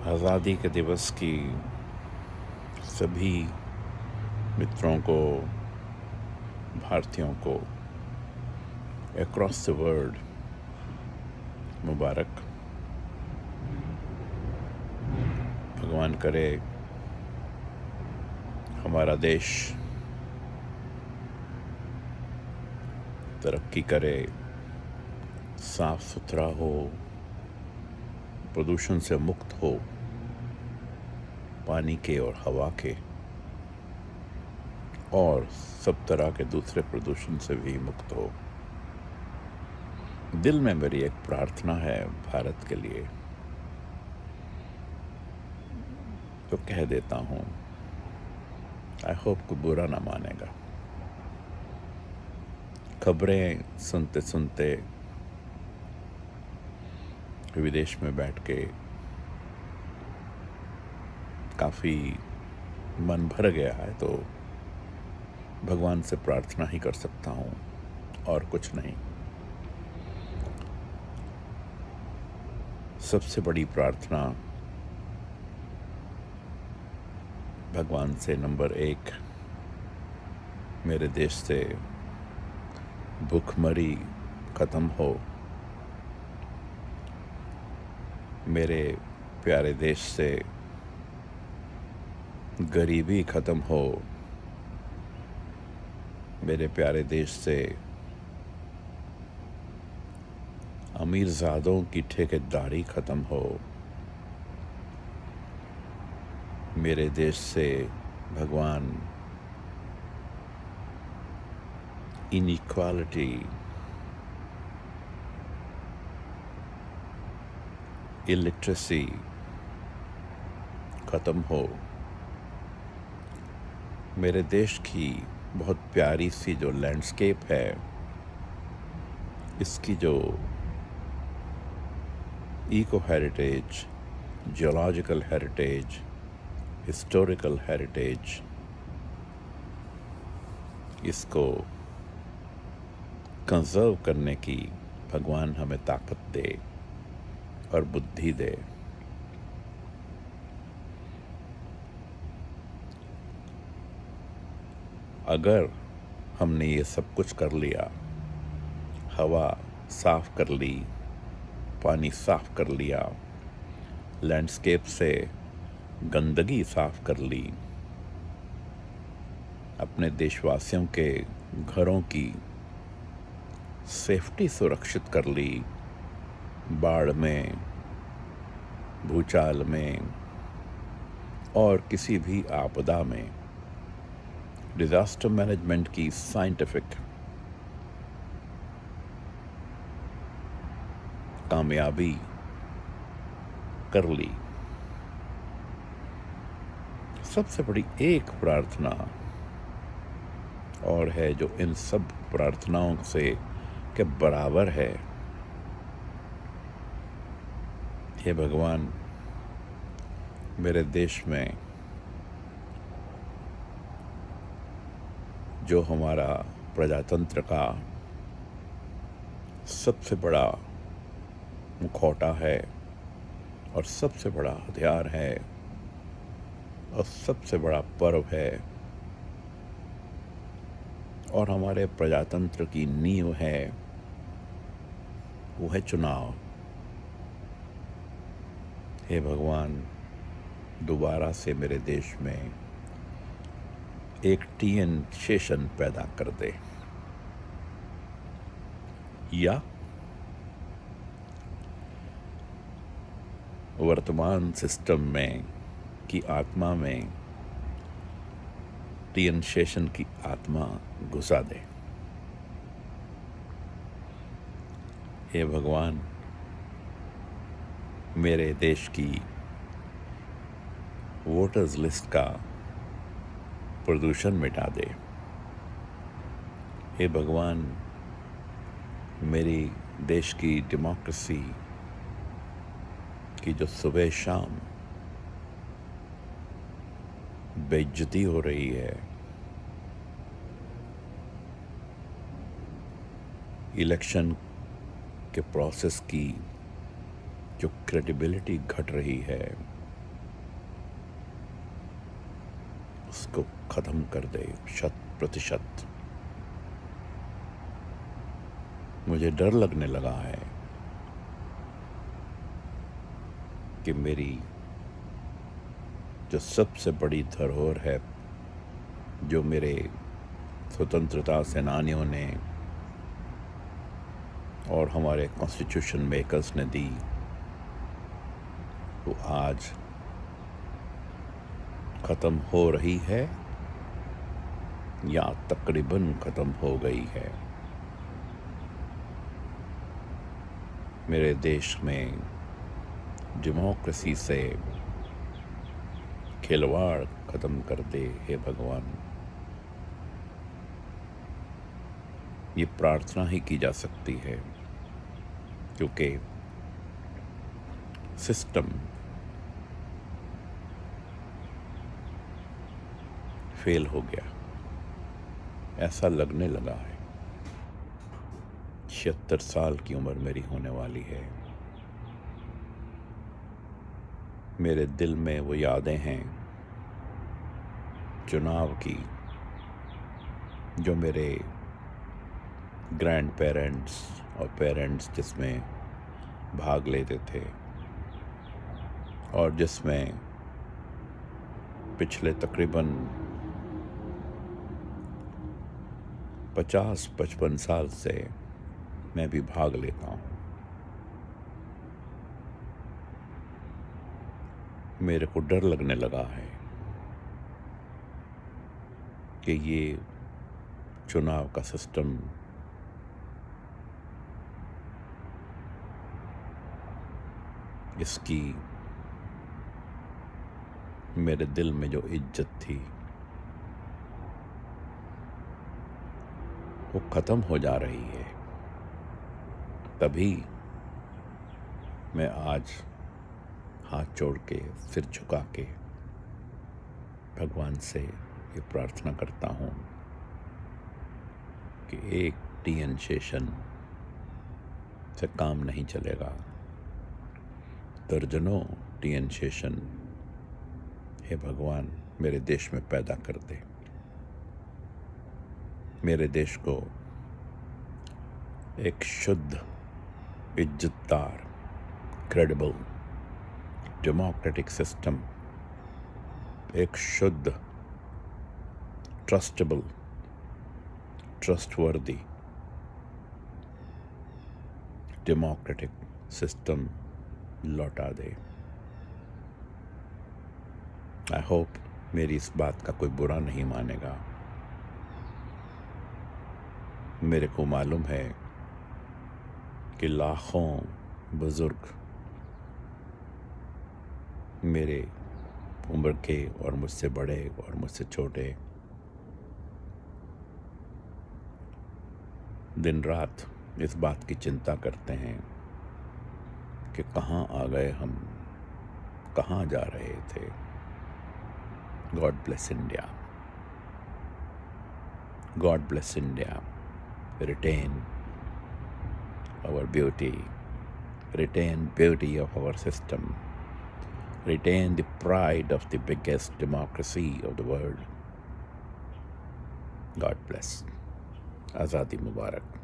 आज़ादी के दिवस की सभी मित्रों को, भारतीयों को अक्रॉस द वर्ल्ड मुबारक। भगवान करे हमारा देश तरक्की करे, साफ सुथरा हो, प्रदूषण से मुक्त हो, पानी के और हवा के और सब तरह के दूसरे प्रदूषण से भी मुक्त हो। दिल में मेरी एक प्रार्थना है भारत के लिए, तो कह देता हूँ। आई होप को बुरा ना मानेगा। खबरें सुनते सुनते विदेश में बैठ के काफ़ी मन भर गया है, तो भगवान से प्रार्थना ही कर सकता हूँ और कुछ नहीं। सबसे बड़ी प्रार्थना भगवान से नंबर 1, मेरे देश से भूखमरी ख़त्म हो, मेरे प्यारे देश से गरीबी ख़त्म हो, मेरे प्यारे देश से अमीरज़ादों की ठेकेदारी ख़त्म हो, मेरे देश से भगवान इनइक्वालिटी, इलिटरेसी ख़त्म हो, मेरे देश की बहुत प्यारी सी जो लैंडस्केप है, इसकी जो eco heritage, geological heritage, historical heritage, इसको कंजर्व करने की भगवान हमें ताकत दे और बुद्धि दे। अगर हमने ये सब कुछ कर लिया, हवा साफ कर ली, पानी साफ कर लिया, लैंडस्केप से गंदगी साफ कर ली, अपने देशवासियों के घरों की सेफ्टी सुरक्षित कर ली, बाढ़ में, भूचाल में और किसी भी आपदा में डिज़ास्टर मैनेजमेंट की साइंटिफिक कामयाबी कर ली। सबसे बड़ी एक प्रार्थना और है जो इन सब प्रार्थनाओं से के बराबर है। हे भगवान, मेरे देश में जो हमारा प्रजातंत्र का सबसे बड़ा मुखौटा है और सबसे बड़ा हथियार है और सबसे बड़ा पर्व है और हमारे प्रजातंत्र की नींव है, वो है चुनाव। हे भगवान, दोबारा से मेरे देश में एक टीएन शेषन पैदा कर दे, या वर्तमान सिस्टम में की आत्मा में टीएन शेषन की आत्मा घुसा दे। हे भगवान, मेरे देश की वोटर्स लिस्ट का प्रदूषण मिटा दे। हे भगवान, मेरी देश की डेमोक्रेसी की जो सुबह शाम बेइज्जती हो रही है, इलेक्शन के प्रोसेस की जो क्रेडिबिलिटी घट रही है, इसको ख़त्म कर दे 100%। मुझे डर लगने लगा है कि मेरी जो सबसे बड़ी धरोहर है, जो मेरे स्वतंत्रता सेनानियों ने और हमारे कॉन्स्टिट्यूशन मेकर्स ने दी, वो आज ख़त्म हो रही है या तकरीबन ख़त्म हो गई है। मेरे देश में डेमोक्रेसी से खिलवाड़ ख़त्म कर दे हे भगवान। ये प्रार्थना ही की जा सकती है, क्योंकि सिस्टम फेल हो गया, ऐसा लगने लगा है। 76 साल की उम्र मेरी होने वाली है। मेरे दिल में वो यादें हैं चुनाव की, जो मेरे ग्रैंड पेरेंट्स और पेरेंट्स जिसमें भाग लेते थे, और जिसमें पिछले तकरीबन 50-55 साल से मैं भी भाग लेता हूँ। मेरे को डर लगने लगा है कि ये चुनाव का सिस्टम इसकी मेरे दिल में जो इज्जत थी वो ख़त्म हो जा रही है। तभी मैं आज हाथ जोड़ के, सिर झुका के भगवान से ये प्रार्थना करता हूँ कि एक टी.एन. शेषन से काम नहीं चलेगा। दर्जनों टी.एन. शेषन हे भगवान मेरे देश में पैदा कर दे। मेरे देश को एक शुद्ध, इज्जतदार, क्रेडिबल, डेमोक्रेटिक सिस्टम, एक शुद्ध, ट्रस्टेबल, ट्रस्टवर्दी डेमोक्रेटिक सिस्टम लौटा दे। आई होप मेरी इस बात का कोई बुरा नहीं मानेगा। मेरे को मालूम है कि लाखों बुजुर्ग मेरे उम्र के और मुझसे बड़े और मुझसे छोटे दिन रात इस बात की चिंता करते हैं कि कहाँ आ गए हम, कहाँ जा रहे थे। God bless India, God bless India. Retain our beauty, retain beauty of our system, retain the pride of the biggest democracy of the world. God bless. Azadi Mubarak.